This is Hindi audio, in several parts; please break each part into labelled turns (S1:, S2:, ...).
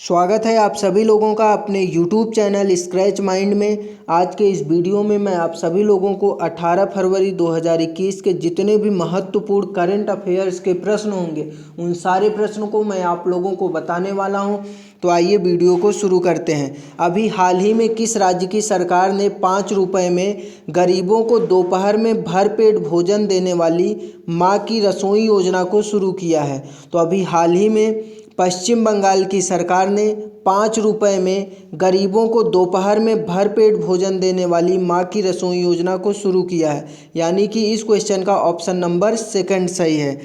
S1: स्वागत है आप सभी लोगों का अपने YouTube चैनल स्क्रैच माइंड में। आज के इस वीडियो में मैं आप सभी लोगों को 18 फरवरी 2021 के जितने भी महत्वपूर्ण करंट अफेयर्स के प्रश्न होंगे उन सारे प्रश्नों को मैं आप लोगों को बताने वाला हूं। तो आइए वीडियो को शुरू करते हैं। अभी हाल ही में किस राज्य की सरकार ने 5 रुपये में गरीबों को दोपहर में भरपेट भोजन देने वाली माँ की रसोई योजना को शुरू किया है? तो अभी हाल ही में पश्चिम बंगाल की सरकार ने 5 रुपये में गरीबों को दोपहर में भरपेट भोजन देने वाली माँ की रसोई योजना को शुरू किया है, यानी कि इस क्वेश्चन का ऑप्शन नंबर सेकंड सही है।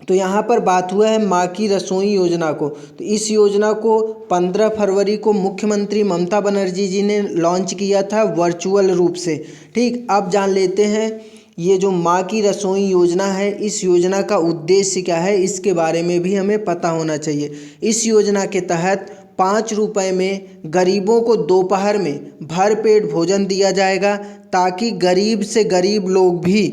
S1: तो यहाँ पर बात हुआ है माँ की रसोई योजना को। तो इस योजना को 15 फरवरी को मुख्यमंत्री ममता बनर्जी जी ने लॉन्च किया था वर्चुअल रूप से। ठीक, अब जान लेते हैं ये जो माँ की रसोई योजना है, इस योजना का उद्देश्य क्या है, इसके बारे में भी हमें पता होना चाहिए। इस योजना के तहत 5 रुपये में गरीबों को दोपहर में भरपेट भोजन दिया जाएगा ताकि गरीब से गरीब लोग भी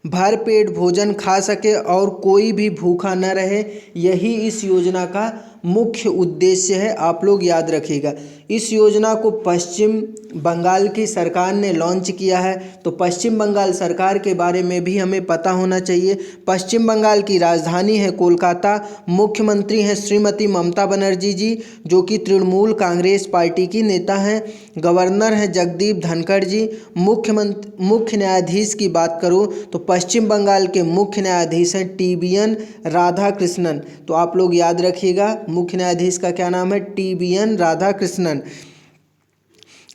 S1: भरपेट भोजन खा सके और कोई भी भूखा न रहे। यही इस योजना का मुख्य उद्देश्य है, आप लोग याद रखिएगा। इस योजना को पश्चिम बंगाल की सरकार ने लॉन्च किया है। तो पश्चिम बंगाल सरकार के बारे में भी हमें पता होना चाहिए। पश्चिम बंगाल की राजधानी है कोलकाता। मुख्यमंत्री हैं श्रीमती ममता बनर्जी जी, जो कि तृणमूल कांग्रेस पार्टी की नेता हैं। गवर्नर हैं जगदीप धनखड़ जी। मुख्य न्यायाधीश की बात करूँ तो पश्चिम बंगाल के मुख्य न्यायाधीश हैं TBN राधाकृष्णन। तो आप लोग याद रखिएगा, मुख्य न्यायाधीश का क्या नाम है? TBN राधाकृष्णन।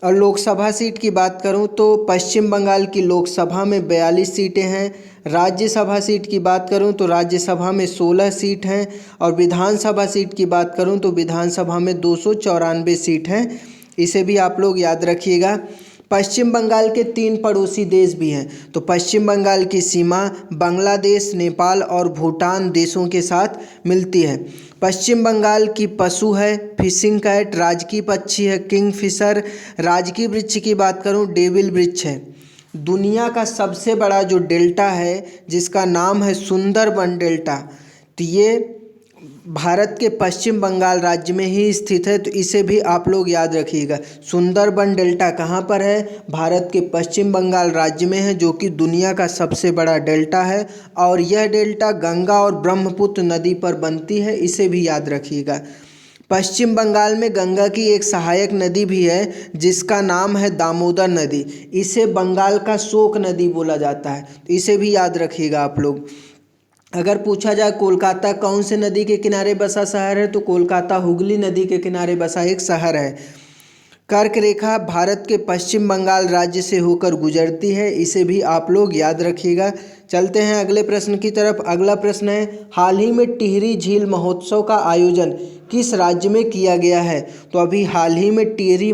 S1: और लोकसभा सीट की बात करूं तो पश्चिम बंगाल की लोकसभा में 42 सीटें हैं। राज्यसभा सीट की बात करूं तो राज्यसभा में 16 सीट हैं। और विधानसभा सीट की बात करूं तो विधानसभा में 294 सीट हैं। इसे भी आप लोग याद रखिएगा। पश्चिम बंगाल के 3 पड़ोसी देश भी हैं। तो पश्चिम बंगाल की सीमा बांग्लादेश, नेपाल और भूटान देशों के साथ मिलती है। पश्चिम बंगाल की पशु है फिशिंग कैट, राजकीय पक्षी है किंगफिशर, राजकीय वृक्ष की बात करूं डेविल वृक्ष है। दुनिया का सबसे बड़ा जो डेल्टा है जिसका नाम है सुंदरबन डेल्टा, तो ये भारत के पश्चिम बंगाल राज्य में ही स्थित है। तो इसे भी आप लोग याद रखिएगा। सुंदरबन डेल्टा कहाँ पर है? भारत के पश्चिम बंगाल राज्य में है, जो कि दुनिया का सबसे बड़ा डेल्टा है। और यह डेल्टा गंगा और ब्रह्मपुत्र नदी पर बनती है, इसे भी याद रखिएगा। पश्चिम बंगाल में गंगा की एक सहायक नदी भी है जिसका नाम है दामोदर नदी। इसे बंगाल का शोक नदी बोला जाता है, तो इसे भी याद रखिएगा आप लोग। अगर पूछा जाए कोलकाता कौन से नदी के किनारे बसा शहर है, तो कोलकाता हुगली नदी के किनारे बसा एक शहर है। कर्क रेखा भारत के पश्चिम बंगाल राज्य से होकर गुजरती है, इसे भी आप लोग याद रखिएगा। चलते हैं अगले प्रश्न की तरफ। अगला प्रश्न है, हाल ही में टिहरी झील महोत्सव का आयोजन किस राज्य में किया गया है? तो अभी हाल ही में टिहरी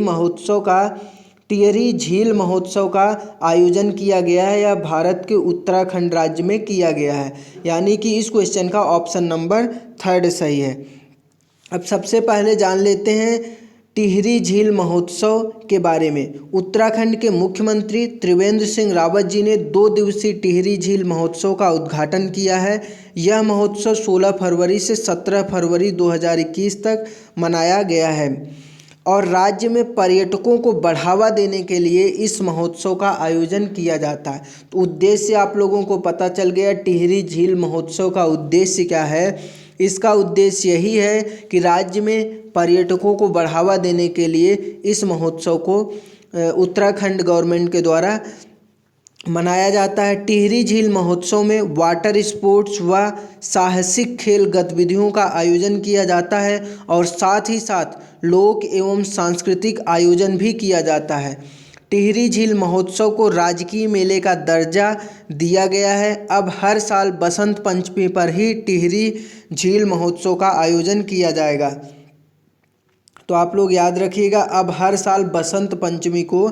S1: झील महोत्सव का आयोजन किया गया है, या भारत के उत्तराखंड राज्य में किया गया है, यानी कि इस क्वेश्चन का ऑप्शन नंबर 3 सही है। अब सबसे पहले जान लेते हैं टिहरी झील महोत्सव के बारे में। उत्तराखंड के मुख्यमंत्री त्रिवेंद्र सिंह रावत जी ने 2 दिवसीय टिहरी झील महोत्सव का उद्घाटन किया है। यह महोत्सव 16 फरवरी से 17 फरवरी 2021 तक मनाया गया है और राज्य में पर्यटकों को बढ़ावा देने के लिए इस महोत्सव का आयोजन किया जाता है। तो उद्देश्य आप लोगों को पता चल गया, टिहरी झील महोत्सव का उद्देश्य क्या है। इसका उद्देश्य यही है कि राज्य में पर्यटकों को बढ़ावा देने के लिए इस महोत्सव को उत्तराखंड गवर्नमेंट के द्वारा मनाया जाता है। टिहरी झील महोत्सव में वाटर स्पोर्ट्स व साहसिक खेल गतिविधियों का आयोजन किया जाता है और साथ ही साथ लोक एवं सांस्कृतिक आयोजन भी किया जाता है। टिहरी झील महोत्सव को राजकीय मेले का दर्जा दिया गया है। अब हर साल बसंत पंचमी पर ही टिहरी झील महोत्सव का आयोजन किया जाएगा। तो आप लोग याद रखिएगा, अब हर साल बसंत पंचमी को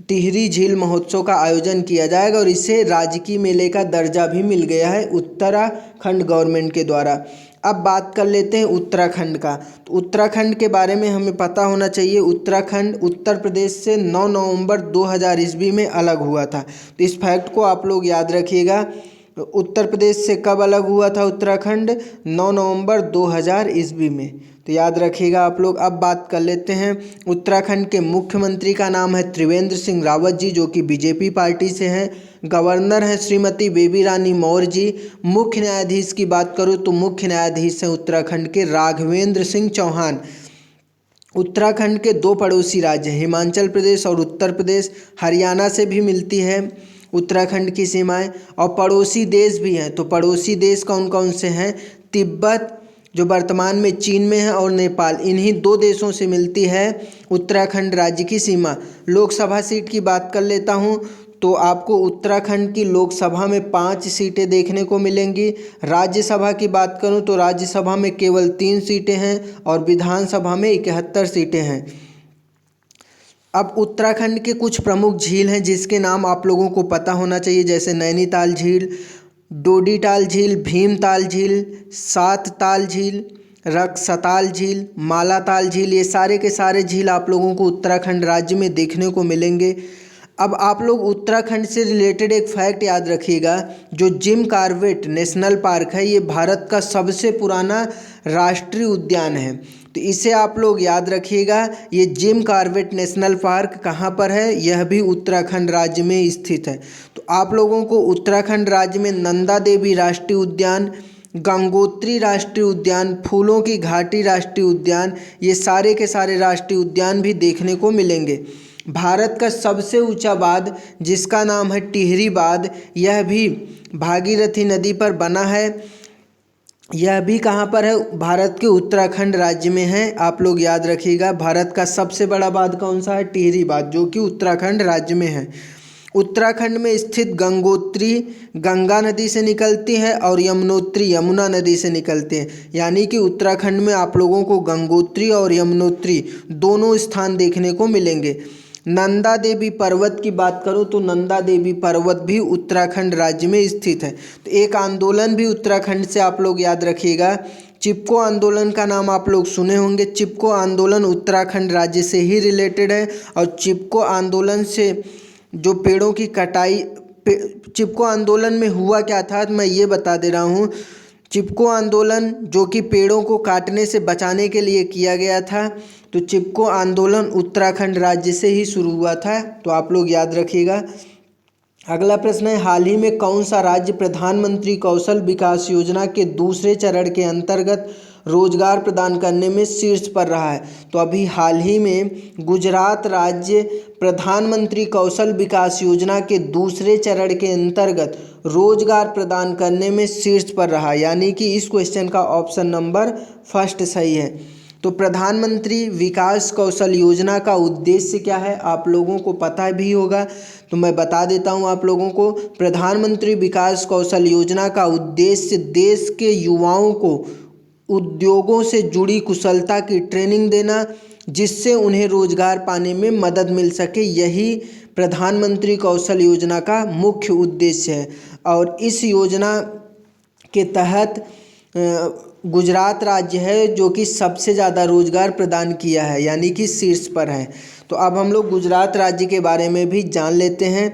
S1: टिहरी झील महोत्सव का आयोजन किया जाएगा और इसे राजकीय मेले का दर्जा भी मिल गया है उत्तराखंड गवर्नमेंट के द्वारा। अब बात कर लेते हैं उत्तराखंड का। तो उत्तराखंड के बारे में हमें पता होना चाहिए। उत्तराखंड उत्तर प्रदेश से 9 नवंबर 2000 ईस्वी में अलग हुआ था। तो इस फैक्ट को आप लोग याद रखिएगा। उत्तर प्रदेश से कब अलग हुआ था उत्तराखंड? 9 नवंबर 2000 ईस्वी में। तो याद रखिएगा आप लोग। अब बात कर लेते हैं, उत्तराखंड के मुख्यमंत्री का नाम है त्रिवेंद्र सिंह रावत जी, जो कि बीजेपी पार्टी से हैं। गवर्नर हैं श्रीमती बेबी रानी मौर्य जी। मुख्य न्यायाधीश की बात करूँ तो मुख्य न्यायाधीश हैं उत्तराखंड के राघवेंद्र सिंह चौहान। उत्तराखंड के दो पड़ोसी राज्य हैं, हिमाचल प्रदेश और उत्तर प्रदेश। हरियाणा से भी मिलती है उत्तराखंड की सीमाएं, और पड़ोसी देश भी हैं। तो पड़ोसी देश कौन कौन से हैं? तिब्बत, जो वर्तमान में चीन में है, और नेपाल। इन्हीं दो देशों से मिलती है उत्तराखंड राज्य की सीमा। लोकसभा सीट की बात कर लेता हूँ तो आपको उत्तराखंड की लोकसभा में 5 सीटें देखने को मिलेंगी। राज्यसभा की बात करूं तो राज्यसभा में केवल 3 सीटें हैं और विधानसभा में 71 सीटें हैं। अब उत्तराखंड के कुछ प्रमुख झील हैं जिसके नाम आप लोगों को पता होना चाहिए, जैसे नैनीताल झील, डोडीताल झील, भीमताल झील, सातताल झील, रक्सताल झील, मालाताल झील। ये सारे के सारे झील आप लोगों को उत्तराखंड राज्य में देखने को मिलेंगे। अब आप लोग उत्तराखंड से रिलेटेड एक फैक्ट याद रखिएगा, जो जिम कॉर्बेट नेशनल पार्क है, ये भारत का सबसे पुराना राष्ट्रीय उद्यान है। तो इसे आप लोग याद रखिएगा। ये जिम कॉर्बेट नेशनल पार्क कहाँ पर है? यह भी उत्तराखंड राज्य में स्थित है। तो आप लोगों को उत्तराखंड राज्य में नंदा देवी राष्ट्रीय उद्यान, गंगोत्री राष्ट्रीय उद्यान, फूलों की घाटी राष्ट्रीय उद्यान, ये सारे के सारे राष्ट्रीय उद्यान भी देखने को मिलेंगे। भारत का सबसे ऊंचा बांध जिसका नाम है टिहरी बांध, यह भी भागीरथी नदी पर बना है। यह भी कहाँ पर है? भारत के उत्तराखंड राज्य में है। आप लोग याद रखिएगा, भारत का सबसे बड़ा बांध कौन सा है? टिहरी बांध, जो कि उत्तराखंड राज्य में है। उत्तराखंड में स्थित गंगोत्री गंगा नदी से निकलती है और यमुनोत्री यमुना नदी से निकलते हैं। यानी कि उत्तराखंड में आप लोगों को गंगोत्री और यमुनोत्री दोनों स्थान देखने को मिलेंगे। नंदा देवी पर्वत की बात करूं तो नंदा देवी पर्वत भी उत्तराखंड राज्य में स्थित है। तो एक आंदोलन भी उत्तराखंड से आप लोग याद रखिएगा, चिपको आंदोलन का नाम आप लोग सुने होंगे। चिपको आंदोलन उत्तराखंड राज्य से ही रिलेटेड है। और चिपको आंदोलन से जो पेड़ों की कटाई, चिपको आंदोलन में हुआ क्या था मैं ये बता दे रहा हूँ। चिपको आंदोलन जो कि पेड़ों को काटने से बचाने के लिए किया गया था, तो चिपको आंदोलन उत्तराखंड राज्य से ही शुरू हुआ था। तो आप लोग याद रखिएगा। अगला प्रश्न है, हाल ही में कौन सा राज्य प्रधानमंत्री कौशल विकास योजना के दूसरे चरण के अंतर्गत रोजगार प्रदान करने में शीर्ष पर रहा है? तो अभी हाल ही में गुजरात राज्य प्रधानमंत्री कौशल विकास योजना के दूसरे चरण के अंतर्गत रोजगार प्रदान करने में शीर्ष पर रहा। यानी कि इस क्वेश्चन का ऑप्शन नंबर फर्स्ट सही है। तो प्रधानमंत्री विकास कौशल योजना का उद्देश्य क्या है आप लोगों को पता भी होगा, तो मैं बता देता हूं आप लोगों को। प्रधानमंत्री विकास कौशल योजना का उद्देश्य देश के युवाओं को उद्योगों से जुड़ी कुशलता की ट्रेनिंग देना, जिससे उन्हें रोजगार पाने में मदद मिल सके। यही प्रधानमंत्री कौशल योजना का मुख्य उद्देश्य है। और इस योजना के तहत गुजरात राज्य है जो कि सबसे ज़्यादा रोजगार प्रदान किया है, यानी कि शीर्ष पर है। तो अब हम लोग गुजरात राज्य के बारे में भी जान लेते हैं।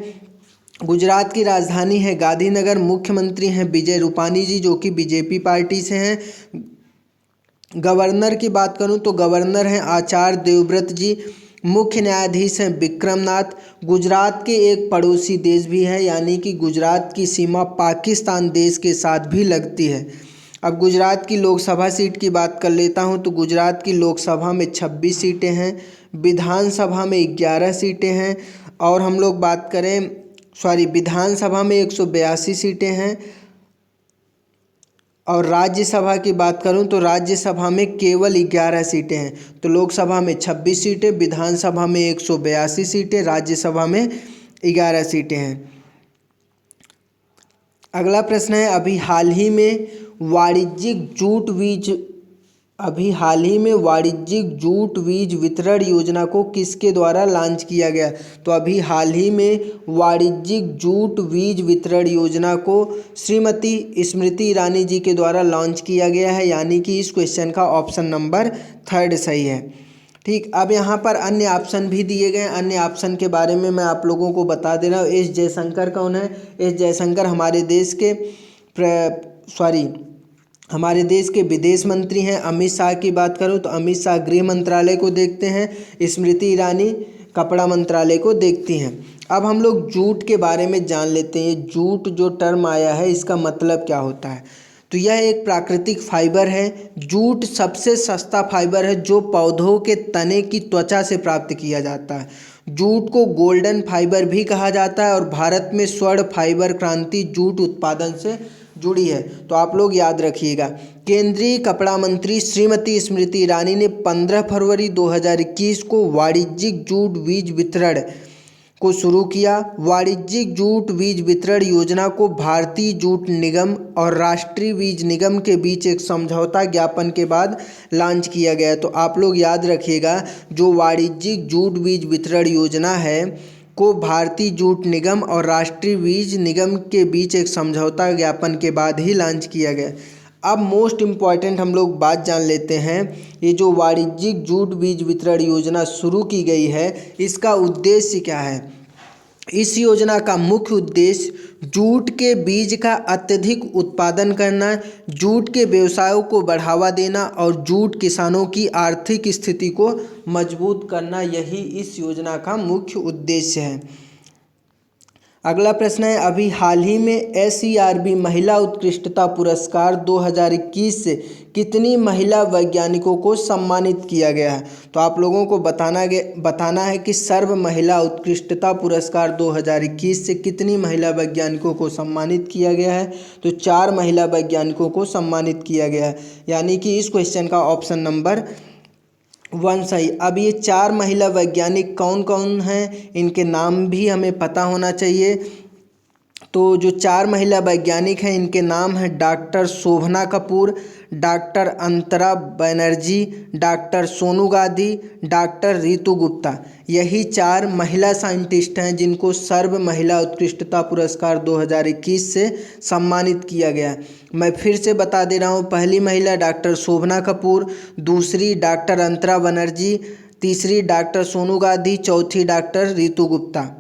S1: गुजरात की राजधानी है गांधीनगर। मुख्यमंत्री हैं विजय रूपानी जी, जो कि बीजेपी पार्टी से हैं। गवर्नर की बात करूं तो गवर्नर हैं आचार्य देवव्रत जी। मुख्य न्यायाधीश हैं विक्रमनाथ। गुजरात के एक पड़ोसी देश भी है, यानी कि गुजरात की सीमा पाकिस्तान देश के साथ भी लगती है। अब गुजरात की लोकसभा सीट की बात कर लेता हूं तो गुजरात की लोकसभा में 26 सीटें हैं, विधानसभा में 11 सीटें हैं। और हम लोग बात करें विधानसभा में 182 सीटें हैं। और राज्यसभा की बात करूं तो राज्यसभा में केवल 11 सीटें हैं। तो लोकसभा में 26 सीटें, विधानसभा में 182 सीटें, राज्यसभा में 11 सीटें हैं। अगला प्रश्न है, अभी हाल ही में वाणिज्यिक जूट बीज वितरण योजना को किसके द्वारा लॉन्च किया गया? तो अभी हाल ही में वाणिज्यिक जूट बीज वितरण योजना को श्रीमती स्मृति ईरानी जी के द्वारा लॉन्च किया गया है। यानी कि इस क्वेश्चन का ऑप्शन नंबर थर्ड सही है। ठीक। अब यहाँ पर अन्य ऑप्शन भी दिए गए हैं, अन्य ऑप्शन के बारे में मैं आप लोगों को बता दे रहा हूँ। एस जयशंकर कौन है? एस जयशंकर हमारे देश के विदेश मंत्री हैं। अमित शाह की बात करूं तो अमित शाह गृह मंत्रालय को देखते हैं। स्मृति ईरानी कपड़ा मंत्रालय को देखती हैं। अब हम लोग जूट के बारे में जान लेते हैं। जूट जो टर्म आया है इसका मतलब क्या होता है? तो यह एक प्राकृतिक फाइबर है। जूट सबसे सस्ता फाइबर है जो पौधों के तने की त्वचा से प्राप्त किया जाता है। जूट को गोल्डन फाइबर भी कहा जाता है और भारत में स्वर्ण फाइबर क्रांति जूट उत्पादन से जुड़ी है। तो आप लोग याद रखिएगा। केंद्रीय कपड़ा मंत्री श्रीमती स्मृति ईरानी ने 15 फरवरी 2021 को वाणिज्यिक जूट बीज वितरण को शुरू किया। वाणिज्यिक जूट बीज वितरण योजना को भारतीय जूट निगम और राष्ट्रीय बीज निगम के बीच एक समझौता ज्ञापन के बाद लॉन्च किया गया। तो आप लोग याद रखिएगा, जो वाणिज्यिक जूट बीज वितरण योजना है को भारतीय जूट निगम और राष्ट्रीय बीज निगम के बीच एक समझौता ज्ञापन के बाद ही लॉन्च किया गया। अब मोस्ट इम्पॉर्टेंट हम लोग बात जान लेते हैं। ये जो वाणिज्यिक जूट बीज वितरण योजना शुरू की गई है इसका उद्देश्य क्या है? इस योजना का मुख्य उद्देश्य जूट के बीज का अत्यधिक उत्पादन करना, जूट के व्यवसायों को बढ़ावा देना और जूट किसानों की आर्थिक स्थिति को मजबूत करना, यही इस योजना का मुख्य उद्देश्य है। अगला प्रश्न है, अभी हाल ही में SERB महिला उत्कृष्टता पुरस्कार 2021 से कितनी महिला वैज्ञानिकों को सम्मानित किया गया है? तो आप लोगों को बताना है कि सर्व महिला उत्कृष्टता पुरस्कार 2021 से कितनी महिला वैज्ञानिकों को सम्मानित किया गया है? तो 4 महिला वैज्ञानिकों को सम्मानित किया गया है, यानी कि इस क्वेश्चन का ऑप्शन नंबर 1 सही। अब ये 4 महिला वैज्ञानिक कौन कौन हैं, इनके नाम भी हमें पता होना चाहिए। तो जो 4 महिला वैज्ञानिक हैं इनके नाम हैं डॉक्टर शोभना कपूर, डॉक्टर अंतरा बनर्जी, डॉक्टर सोनू गांधी, डॉक्टर रितु गुप्ता। यही 4 महिला साइंटिस्ट हैं जिनको सर्व महिला उत्कृष्टता पुरस्कार 2021 से सम्मानित किया गया। मैं फिर से बता दे रहा हूँ, पहली महिला डॉक्टर शोभना कपूर, दूसरी डॉक्टर अंतरा बनर्जी, तीसरी डॉक्टर सोनू गांधी, चौथी डॉक्टर रितु गुप्ता।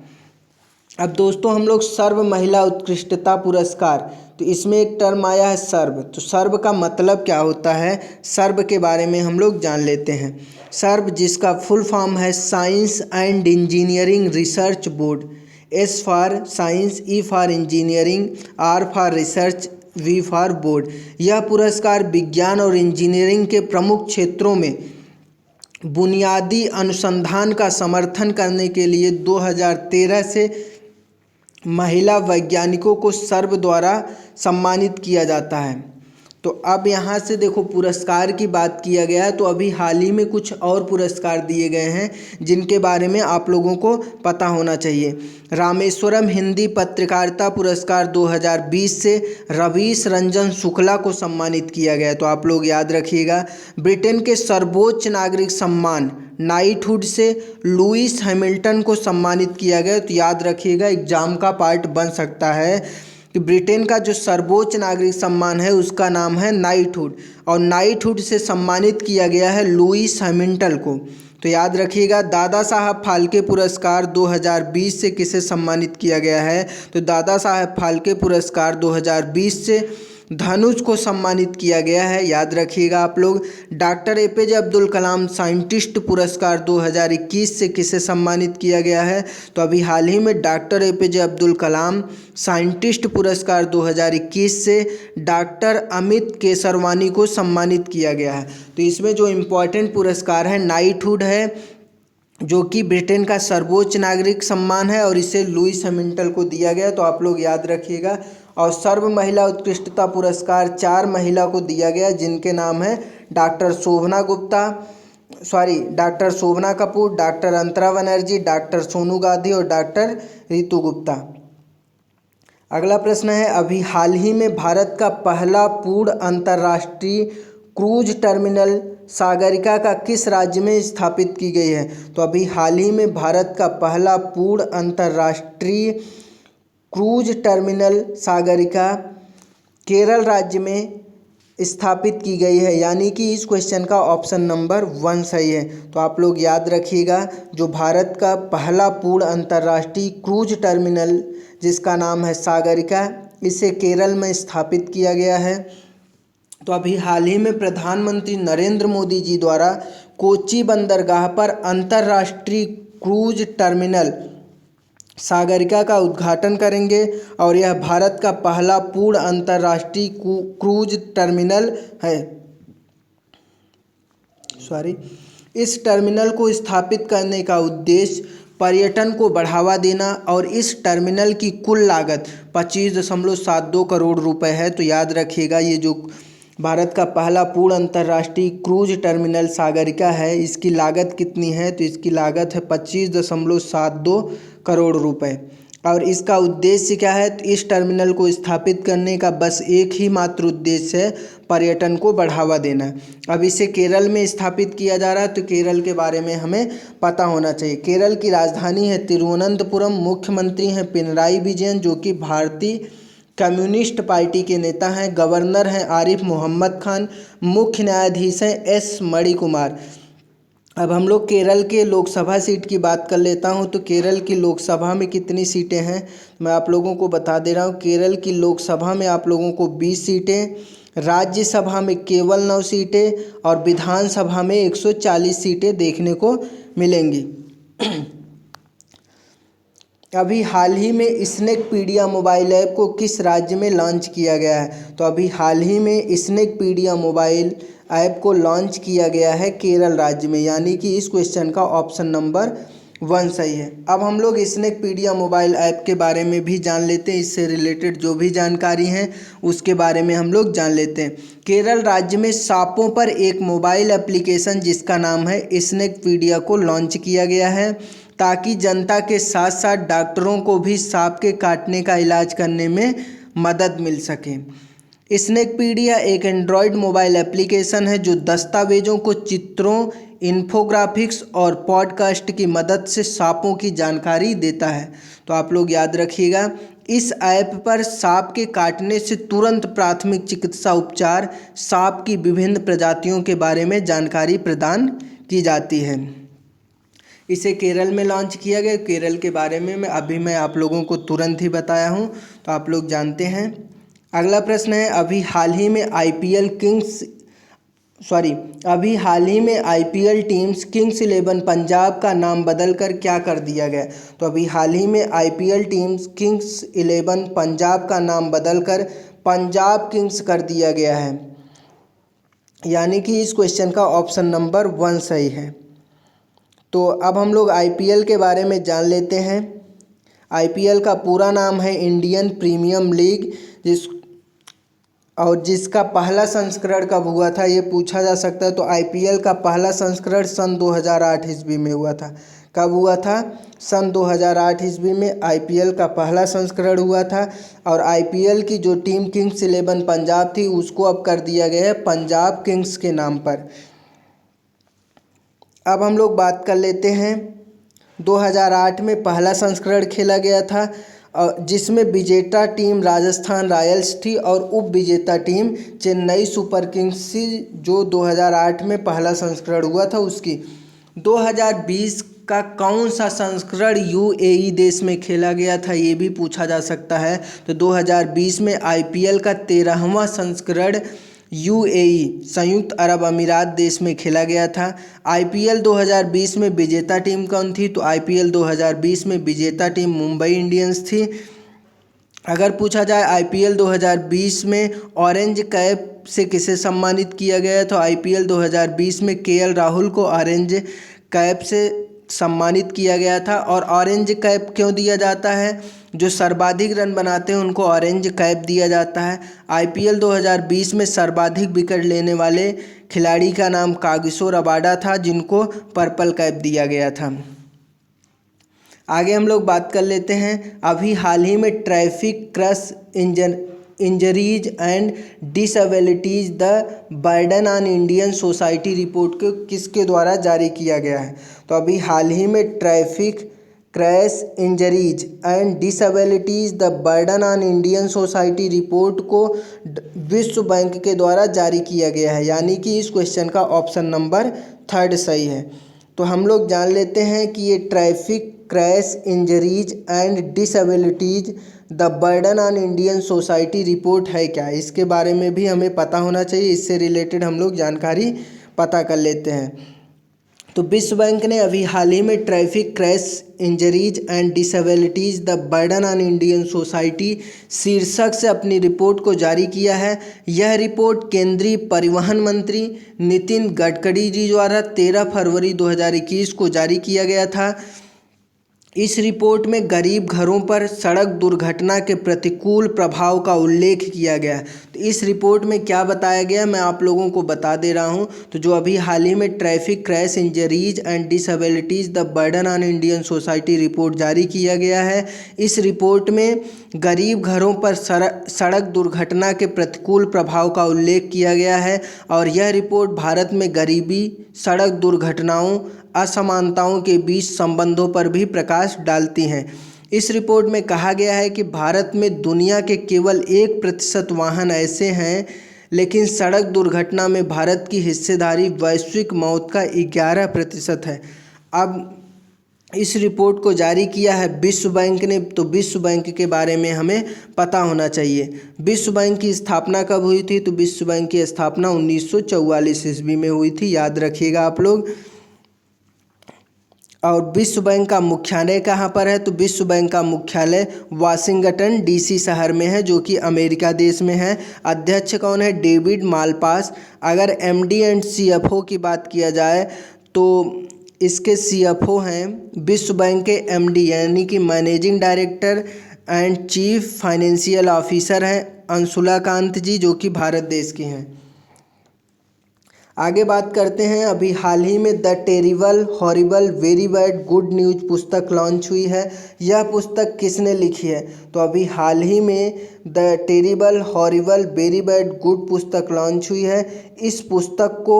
S1: अब दोस्तों हम लोग सर्व महिला उत्कृष्टता पुरस्कार, तो इसमें एक टर्म आया है सर्व। तो सर्व का मतलब क्या होता है, सर्व के बारे में हम लोग जान लेते हैं। सर्व जिसका फुल फॉर्म है science and engineering research board. S for science, E for engineering, R for research, V for board. यह पुरस्कार विज्ञान और इंजीनियरिंग के प्रमुख क्षेत्रों में बुनियादी अनुसंधान का समर्थन करने के लिए 2013 से महिला वैज्ञानिकों को सर्व द्वारा सम्मानित किया जाता है। तो अब यहाँ से देखो पुरस्कार की बात किया गया है, तो अभी हाल ही में कुछ और पुरस्कार दिए गए हैं जिनके बारे में आप लोगों को पता होना चाहिए। रामेश्वरम हिंदी पत्रकारिता पुरस्कार 2020 से रवीश रंजन शुक्ला को सम्मानित किया गया। तो आप लोग याद रखिएगा। ब्रिटेन के सर्वोच्च नागरिक सम्मान नाइटहुड से लुईस हैमिल्टन को सम्मानित किया गया। तो याद रखिएगा, एग्जाम का पार्ट बन सकता है कि ब्रिटेन का जो सर्वोच्च नागरिक सम्मान है उसका नाम है नाइटहुड, और नाइटहुड से सम्मानित किया गया है लुईस हैमिल्टन को। तो याद रखिएगा। दादा साहब फाल्के पुरस्कार 2020 से किसे सम्मानित किया गया है? तो दादा साहब फाल्के पुरस्कार 2020 से धनुष को सम्मानित किया गया है, याद रखिएगा आप लोग। Doctor APJ Abdul Kalam scientist पुरस्कार 2021 से किसे सम्मानित किया गया है? तो अभी हाल ही में doctor APJ Abdul Kalam scientist पुरस्कार 2021 से डॉक्टर अमित केसरवानी को सम्मानित किया गया है। तो इसमें जो इम्पोर्टेंट पुरस्कार है नाइटहुड है, जो कि ब्रिटेन का सर्वोच्च नागरिक सम्मान है और इसे लुईस हैमिल्टन को दिया गया। तो आप लोग याद रखिएगा। और सर्व महिला उत्कृष्टता पुरस्कार 4 महिला को दिया गया जिनके नाम है डॉक्टर शोभना कपूर, डॉक्टर अंतरा बनर्जी, डॉक्टर सोनू गांधी और डॉक्टर रितु गुप्ता। अगला प्रश्न है, अभी हाल ही में भारत का पहला पूर्ण अंतर्राष्ट्रीय क्रूज टर्मिनल सागरिका का किस राज्य में स्थापित की गई है? तो अभी हाल ही में भारत का पहला पूर्ण अंतर्राष्ट्रीय क्रूज टर्मिनल सागरिका केरल राज्य में स्थापित की गई है, यानी कि इस क्वेश्चन का ऑप्शन नंबर 1 सही है। तो आप लोग याद रखिएगा, जो भारत का पहला पूर्ण अंतर्राष्ट्रीय क्रूज टर्मिनल जिसका नाम है सागरिका, इसे केरल में स्थापित किया गया है। तो अभी हाल ही में प्रधानमंत्री नरेंद्र मोदी जी द्वारा कोच्चि बंदरगाह पर अंतर्राष्ट्रीय क्रूज टर्मिनल सागरिका का उद्घाटन करेंगे और यह भारत का पहला पूर्ण अंतर्राष्ट्रीय क्रूज टर्मिनल है। इस टर्मिनल को स्थापित करने का उद्देश्य पर्यटन को बढ़ावा देना और इस टर्मिनल की कुल लागत 25.72 करोड़ रुपए है। तो याद रखिएगा, ये जो भारत का पहला पूर्ण अंतर्राष्ट्रीय क्रूज टर्मिनल सागरिका है, इसकी लागत कितनी है? तो इसकी लागत है 25.72 करोड़ रुपए। और इसका उद्देश्य क्या है? तो इस टर्मिनल को स्थापित करने का बस एक ही मात्र उद्देश्य है, पर्यटन को बढ़ावा देना। अब इसे केरल में स्थापित किया जा रहा है, तो केरल के बारे में हमें पता होना चाहिए। केरल की राजधानी है तिरुवनंतपुरम। मुख्यमंत्री हैं पिनराई विजयन, जो कि भारतीय कम्युनिस्ट पार्टी के नेता हैं। गवर्नर हैं आरिफ मोहम्मद खान। मुख्य न्यायाधीश हैं एस मणिकुमार। अब हम लोग केरल के लोकसभा सीट की बात कर लेता हूं। तो केरल की लोकसभा में कितनी सीटें हैं मैं आप लोगों को बता दे रहा हूं। केरल की लोकसभा में आप लोगों को 20 सीटें, राज्यसभा में केवल 9 सीटें और विधानसभा में 140 सीटें देखने को मिलेंगी। अभी हाल ही में स्नैकपीडिया मोबाइल ऐप को किस राज्य में लॉन्च किया गया है? तो अभी हाल ही में स्नैकपीडिया मोबाइल ऐप को लॉन्च किया गया है केरल राज्य में, यानी कि इस क्वेश्चन का ऑप्शन नंबर 1 सही है। अब हम लोग स्नैकपीडिया मोबाइल ऐप के बारे में भी जान लेते हैं। इससे रिलेटेड जो भी जानकारी है उसके बारे में हम लोग जान लेते हैं। केरल राज्य में सांपों पर एक मोबाइल एप्लीकेशन जिसका नाम है स्नैकपीडिया को लॉन्च किया गया है, ताकि जनता के साथ साथ डॉक्टरों को भी सांप के काटने का इलाज करने में मदद मिल सके। स्नैकपीडिया एक एंड्रॉयड मोबाइल एप्लीकेशन है जो दस्तावेजों को चित्रों, इन्फोग्राफिक्स और पॉडकास्ट की मदद से सांपों की जानकारी देता है। तो आप लोग याद रखिएगा, इस ऐप पर सांप के काटने से तुरंत प्राथमिक चिकित्सा उपचार, सांप की विभिन्न प्रजातियों के बारे में जानकारी प्रदान की जाती है। इसे केरल में लॉन्च किया गया। केरल के बारे में मैं आप लोगों को तुरंत ही बताया हूँ, तो आप लोग जानते हैं। अगला प्रश्न है, अभी हाल ही में आईपीएल टीम्स किंग्स 11 पंजाब का नाम बदलकर क्या कर दिया गया? तो अभी हाल ही में आईपीएल टीम्स किंग्स 11 पंजाब का नाम बदलकर पंजाब किंग्स कर दिया गया है, यानी कि इस क्वेश्चन का ऑप्शन नंबर 1 सही है। तो अब हम लोग आईपीएल के बारे में जान लेते हैं। आईपीएल का पूरा नाम है इंडियन प्रीमियम लीग, जिसका पहला संस्करण कब हुआ था ये पूछा जा सकता है। तो आईपीएल का पहला संस्करण सन 2008 ईस्वी में हुआ था। कब हुआ था? सन 2008 ईस्वी में आईपीएल का पहला संस्करण हुआ था। और आईपीएल की जो टीम किंग्स 11 पंजाब थी उसको अब कर दिया गया है पंजाब किंग्स के नाम पर। अब हम लोग बात कर लेते हैं, 2008 में पहला संस्करण खेला गया था जिसमें विजेता टीम राजस्थान रॉयल्स थी और उप विजेता टीम चेन्नई सुपर किंग्स थी, जो 2008 में पहला संस्करण हुआ था उसकी। 2020 का कौन सा संस्करण यूएई देश में खेला गया था ये भी पूछा जा सकता है। तो 2020 में आईपीएल का 13वां संस्करण यूएई संयुक्त अरब अमीरात देश में खेला गया था। आईपीएल 2020 में विजेता टीम कौन थी? तो आईपीएल 2020 में विजेता टीम मुंबई इंडियंस थी। अगर पूछा जाए आईपीएल 2020 में ऑरेंज कैप से किसे सम्मानित किया गया, तो आईपीएल 2020 में केएल राहुल को ऑरेंज कैप से सम्मानित किया गया था। और ऑरेंज कैप क्यों दिया जाता है? जो सर्वाधिक रन बनाते हैं उनको ऑरेंज कैप दिया जाता है। आईपीएल 2020 में सर्वाधिक विकेट लेने वाले खिलाड़ी का नाम कागिसो रबाडा था, जिनको पर्पल कैप दिया गया था। आगे हम लोग बात कर लेते हैं, अभी हाल ही में traffic crash injuries and disabilities the burden on Indian society report को किसके द्वारा जारी किया गया है? तो अभी हाल ही में traffic crash injuries and disabilities the burden on Indian society report को विश्व बैंक के द्वारा जारी किया गया है, यानी कि इस क्वेश्चन का ऑप्शन नंबर 3 सही है। तो हम लोग जान लेते हैं कि ये traffic crash injuries and disabilities the burden on Indian society report है क्या, इसके बारे में भी हमें पता होना चाहिए। इससे रिलेटेड हम लोग जानकारी पता कर लेते हैं। तो विश्व बैंक ने अभी हाल ही में traffic crash injuries and disabilities the burden on Indian society शीर्षक से अपनी रिपोर्ट को जारी किया है। यह रिपोर्ट केंद्रीय परिवहन मंत्री नितिन गडकरी जी द्वारा 13 फरवरी 2021 को जारी किया गया था। इस रिपोर्ट में गरीब घरों पर सड़क दुर्घटना के प्रतिकूल प्रभाव का उल्लेख किया गया है। तो इस रिपोर्ट में क्या बताया गया मैं आप लोगों को बता दे रहा हूं। तो जो अभी हाल ही में traffic crash injuries and disabilities the burden on Indian society report जारी किया गया है, इस रिपोर्ट में गरीब घरों पर सड़क दुर्घटना के प्रतिकूल प्रभाव का उल्लेख किया गया है। और यह रिपोर्ट भारत में गरीबी, सड़क दुर्घटनाओं, असमानताओं के बीच संबंधों पर भी प्रकाश डालती हैं। इस रिपोर्ट में कहा गया है कि भारत में दुनिया के केवल 1% वाहन ऐसे हैं, लेकिन सड़क दुर्घटना में भारत की हिस्सेदारी वैश्विक मौत का 11% है। अब इस रिपोर्ट को जारी किया है विश्व बैंक ने, तो विश्व बैंक के बारे में हमें पता होना चाहिए। विश्व बैंक की स्थापना कब हुई थी? तो विश्व बैंक की स्थापना 1944 ईस्वी में हुई थी, याद रखिएगा आप लोग। और विश्व बैंक का मुख्यालय कहाँ पर है? तो विश्व बैंक का मुख्यालय वाशिंगटन डीसी शहर में है, जो कि अमेरिका देश में है। अध्यक्ष कौन है? David Malpass. अगर एमडी एंड सीएफओ की बात किया जाए तो इसके सीएफओ हैं विश्व बैंक के एमडी यानी कि managing director and chief financial officer हैं अंशुला कांत जी, जो कि भारत देश की हैं। आगे बात करते हैं, अभी हाल ही में the terrible horrible very bad good news पुस्तक लॉन्च हुई है। यह पुस्तक किसने लिखी है? तो अभी हाल ही में the terrible horrible very bad good पुस्तक लॉन्च हुई है। इस पुस्तक को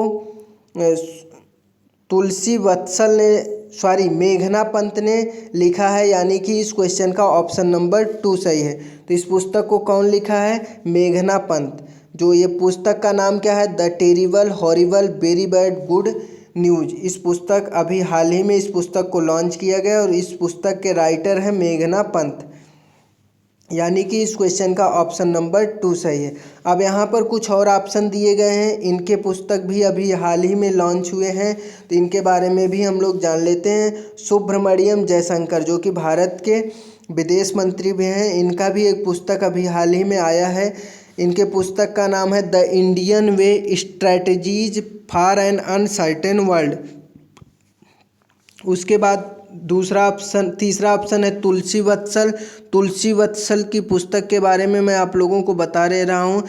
S1: तुलसी वत्सल ने मेघना पंत ने लिखा है, यानी कि इस क्वेश्चन का ऑप्शन नंबर 2 सही है। तो इस पुस्तक को कौन लिखा है? मेघना पंत। जो ये पुस्तक का नाम क्या है? The terrible horrible very bad good news. इस पुस्तक अभी हाल ही में इस पुस्तक को लॉन्च किया गया और इस पुस्तक के राइटर हैं मेघना पंत, यानी कि इस क्वेश्चन का ऑप्शन नंबर 2 सही है। अब यहाँ पर कुछ और ऑप्शन दिए गए हैं, इनके पुस्तक भी अभी हाल ही में लॉन्च हुए हैं, तो इनके बारे में भी हम लोग जान लेते हैं। सुब्रमण्यम जयशंकर, जो कि भारत के विदेश मंत्री भी हैं, इनका भी एक पुस्तक अभी हाल ही में आया है। इनके पुस्तक का नाम है the Indian way strategies for an uncertain world. उसके बाद तीसरा ऑप्शन है तुलसी वत्सल। तुलसी वत्सल की पुस्तक के बारे में मैं आप लोगों को बता रहा हूँ।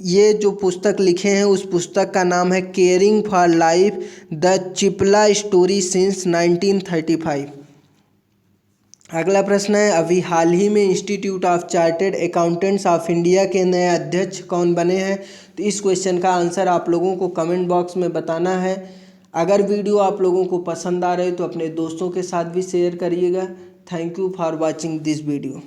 S1: ये जो पुस्तक लिखे हैं उस पुस्तक का नाम है caring for life the Cipla story since 1935। अगला प्रश्न है, अभी हाल ही में Institute of Chartered Accountants of India के नए अध्यक्ष कौन बने हैं? तो इस क्वेश्चन का आंसर आप लोगों को कमेंट बॉक्स में बताना है। अगर वीडियो आप लोगों को पसंद आ रही है तो अपने दोस्तों के साथ भी शेयर करिएगा। Thank you for watching this video.